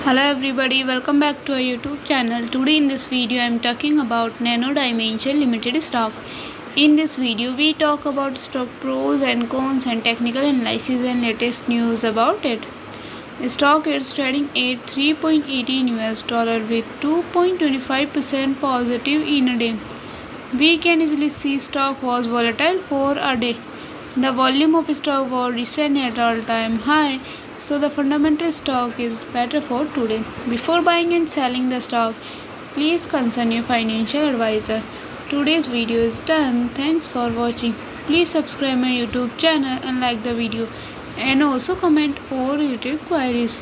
Hello everybody, welcome back to our YouTube channel. Today in this video I am talking about Nano Dimension Limited stock. In this video we talk about stock pros and cons and technical analysis and latest news about it. The stock is trading at 3.18 US dollar with 2.25% positive in a day. We can easily see stock was volatile for a day. The volume of stock was recent at all-time high, so the fundamental stock is better for today. Before buying and selling the stock, please consult your financial advisor. Today's video is done. Thanks for watching. Please subscribe my YouTube channel and like the video, and also comment all related queries.